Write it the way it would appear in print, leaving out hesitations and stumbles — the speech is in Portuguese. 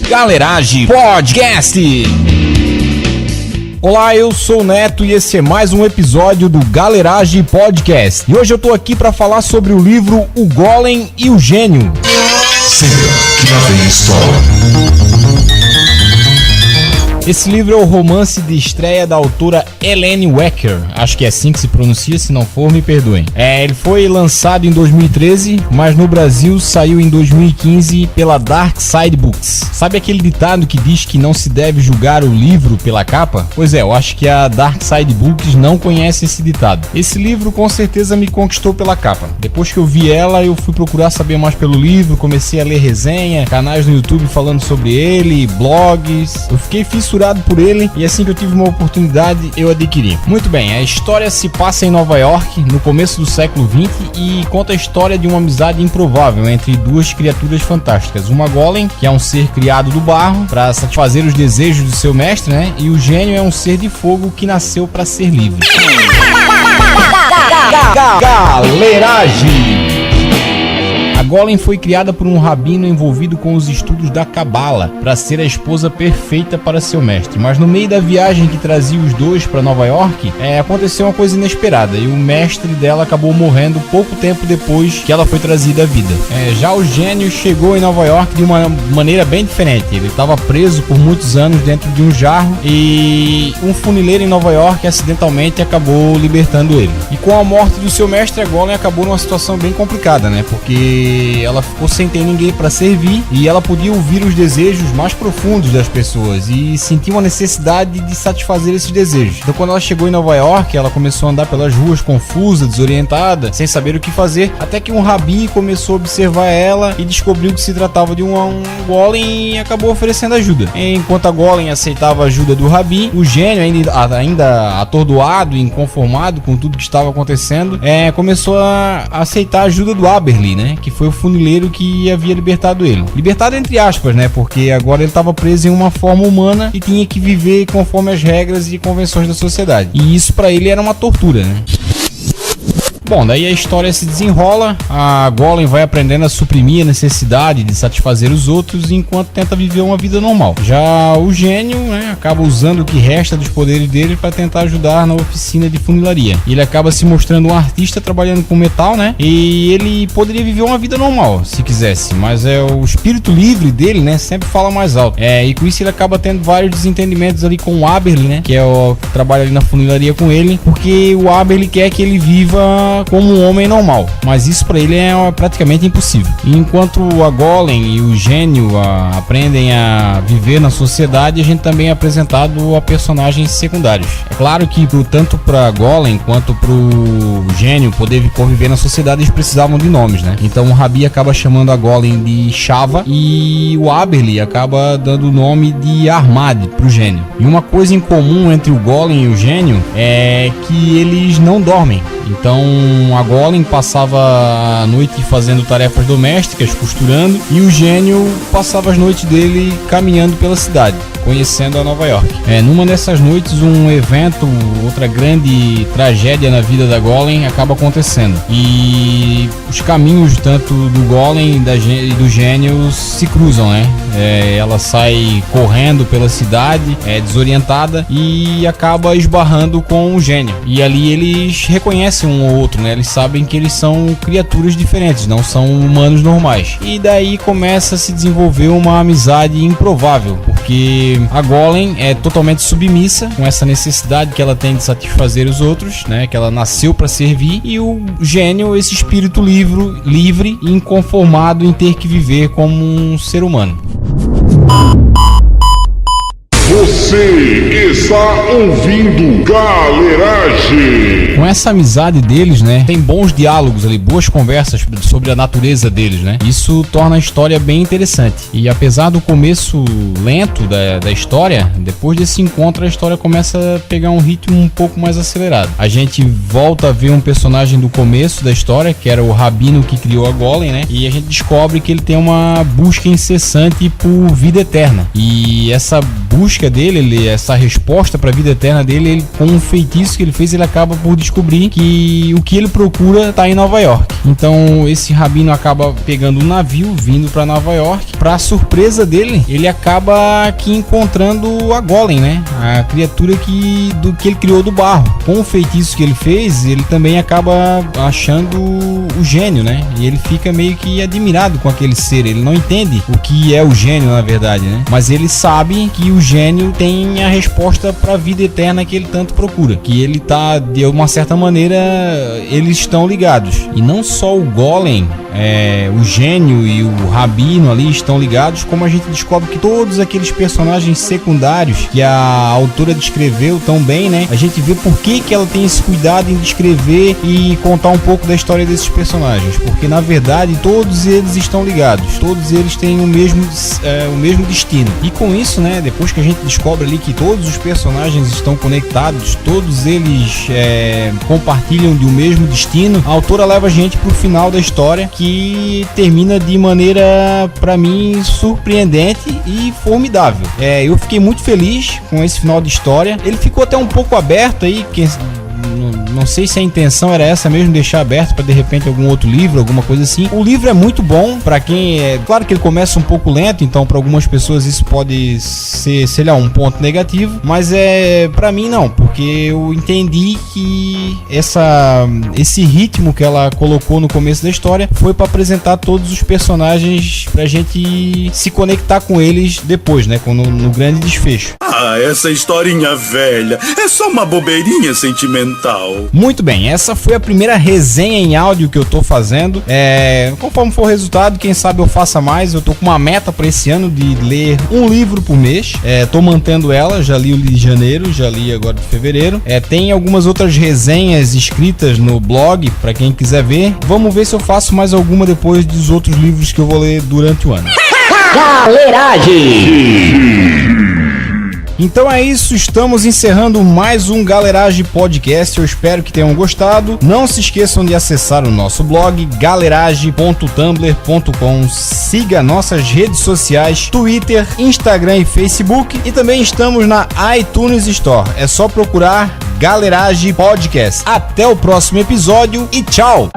Galeragem Podcast. Olá, eu sou o Neto e esse é mais um episódio do Galeragem Podcast. E hoje eu tô aqui para falar sobre o livro O Golem e o Gênio. Senta, que lá vem história. Esse livro é o romance de estreia da autora Helene Wecker, acho que é assim que se pronuncia, se não for, me perdoem. Ele foi lançado em 2013, mas no Brasil saiu em 2015 pela Dark Side Books. Sabe aquele ditado que diz que não se deve julgar o livro pela capa? Pois é, eu acho que a Dark Side Books não conhece esse ditado. Esse livro com certeza me conquistou pela capa. Depois que eu vi ela, eu fui procurar saber mais pelo livro, comecei a ler resenha, canais no YouTube falando sobre ele, blogs. Eu fiquei fissurado por ele e assim que eu tive uma oportunidade eu adquiri. Muito bem, a história se passa em Nova York no começo do século XX e conta a história de uma amizade improvável entre duas criaturas fantásticas, uma golem, que é um ser criado do barro para satisfazer os desejos do seu mestre, né? E o gênio é um ser de fogo que nasceu para ser livre. Galeragem. A Golem foi criada por um rabino envolvido com os estudos da Cabala para ser a esposa perfeita para seu mestre. Mas no meio da viagem que trazia os dois para Nova York, aconteceu uma coisa inesperada e o mestre dela acabou morrendo pouco tempo depois que ela foi trazida à vida. Já o gênio chegou em Nova York de uma maneira bem diferente. Ele estava preso por muitos anos dentro de um jarro e um funileiro em Nova York acidentalmente acabou libertando ele. E com a morte do seu mestre, a Golem acabou numa situação bem complicada, né? Porque ela ficou sem ter ninguém para servir e ela podia ouvir os desejos mais profundos das pessoas e sentiu uma necessidade de satisfazer esses desejos. Então quando ela chegou em Nova York, ela começou a andar pelas ruas confusa, desorientada, sem saber o que fazer, até que um rabi começou a observar ela e descobriu que se tratava de um golem e acabou oferecendo ajuda. Enquanto a golem aceitava a ajuda do rabi, o gênio, ainda atordoado e inconformado com tudo que estava acontecendo, começou a aceitar a ajuda do Aberli, né? Que foi o funileiro que havia libertado ele. Libertado entre aspas, né? Porque agora ele estava preso em uma forma humana e tinha que viver conforme as regras e convenções da sociedade. E isso para ele era uma tortura, né? Bom, daí a história se desenrola, a Golem vai aprendendo a suprimir a necessidade de satisfazer os outros enquanto tenta viver uma vida normal. Já o gênio, acaba usando o que resta dos poderes dele para tentar ajudar na oficina de funilaria. Ele acaba se mostrando um artista trabalhando com metal, né? E ele poderia viver uma vida normal, se quisesse, mas o espírito livre dele, né, sempre fala mais alto. E com isso ele acaba tendo vários desentendimentos ali com o Aberli, né, que é o que trabalha ali na funilaria com ele, porque o Aberli quer que ele viva como um homem normal, mas isso para ele é praticamente impossível. E enquanto a Golem e o gênio aprendem a viver na sociedade, a gente também é apresentado a personagens secundários. É claro que tanto para a Golem quanto para o gênio poder conviver na sociedade, eles precisavam de nomes, né? Então o Rabi acaba chamando a Golem de Shava e o Aberli acaba dando o nome de Ahmad para o gênio. E uma coisa em comum entre o Golem e o gênio é que eles não dormem. Então a Golem passava a noite fazendo tarefas domésticas, costurando, e o gênio passava as noites dele caminhando pela cidade, conhecendo a Nova York. Numa dessas noites, um evento, outra grande tragédia na vida da Golem acaba acontecendo. E os caminhos tanto do Golem e do gênio se cruzam, né? Ela sai correndo pela cidade, desorientada, e acaba esbarrando com o gênio. E ali eles reconhecem um ou outro, né? Eles sabem que eles são criaturas diferentes, não são humanos normais. E daí começa a se desenvolver uma amizade improvável, porque a Golem é totalmente submissa, com essa necessidade que ela tem de satisfazer os outros, né? Que ela nasceu para servir, e o gênio, esse espírito livre e inconformado em ter que viver como um ser humano. Você está ouvindo Galeragem. Com essa amizade deles, né, tem bons diálogos ali, boas conversas sobre a natureza deles, né? Isso torna a história bem interessante. E apesar do começo lento da história, depois desse encontro a história começa a pegar um ritmo um pouco mais acelerado. A gente volta a ver um personagem do começo da história, que era o rabino que criou a Golem, né? E a gente descobre que ele tem uma busca incessante por vida eterna. E essa busca dele, essa resposta para a vida eterna dele, ele, com um feitiço que ele fez, ele acaba por descobrir que o que ele procura está em Nova York. Então esse rabino acaba pegando um navio, vindo para Nova York. Para surpresa dele, ele acaba aqui encontrando a Golem, né? A criatura que ele criou do barro. Com o feitiço que ele fez, ele também acaba achando o gênio, né? E ele fica meio que admirado com aquele ser. Ele não entende o que é o gênio, na verdade, né? Mas ele sabe que o gênio tem a resposta para a vida eterna que ele tanto procura. Que ele tá, de uma certa maneira, eles estão ligados. E não só o Golem, o gênio e o rabino ali estão ligados, como a gente descobre que todos aqueles personagens secundários que a autora descreveu tão bem, né? A gente vê por que ela tem esse cuidado em descrever e contar um pouco da história desses personagens, porque na verdade todos eles estão ligados, todos eles têm o mesmo destino. E com isso, né, depois que a gente descobre ali que todos os personagens estão conectados, todos eles compartilham de um mesmo destino, a autora leva a gente pro final da história, que termina de maneira, para mim, surpreendente e formidável. Eu fiquei muito feliz com esse final de história. Ele ficou até um pouco aberto aí, não sei se a intenção era essa mesmo, deixar aberto para de repente algum outro livro, alguma coisa assim. O livro é muito bom para quem claro que ele começa um pouco lento, então para algumas pessoas isso pode ser, sei lá, um ponto negativo, mas para mim não, porque eu entendi que esse ritmo que ela colocou no começo da história foi para apresentar todos os personagens pra gente se conectar com eles depois, né, no grande desfecho. Essa historinha velha é só uma bobeirinha sentimental. Muito bem, essa foi a primeira resenha em áudio que eu tô fazendo. Conforme for o resultado, quem sabe eu faça mais. Eu tô com uma meta para esse ano de ler um livro por mês. Tô mantendo ela, já li o de janeiro, já li agora de fevereiro. Tem algumas outras resenhas escritas no blog para quem quiser ver. Vamos ver se eu faço mais alguma depois dos outros livros que eu vou ler durante o ano. Galeragem! Então é isso, estamos encerrando mais um Galeragem Podcast. Eu espero que tenham gostado. Não se esqueçam de acessar o nosso blog galeragem.tumblr.com. Siga nossas redes sociais, Twitter, Instagram e Facebook. E também estamos na iTunes Store. É só procurar Galeragem Podcast. Até o próximo episódio e tchau!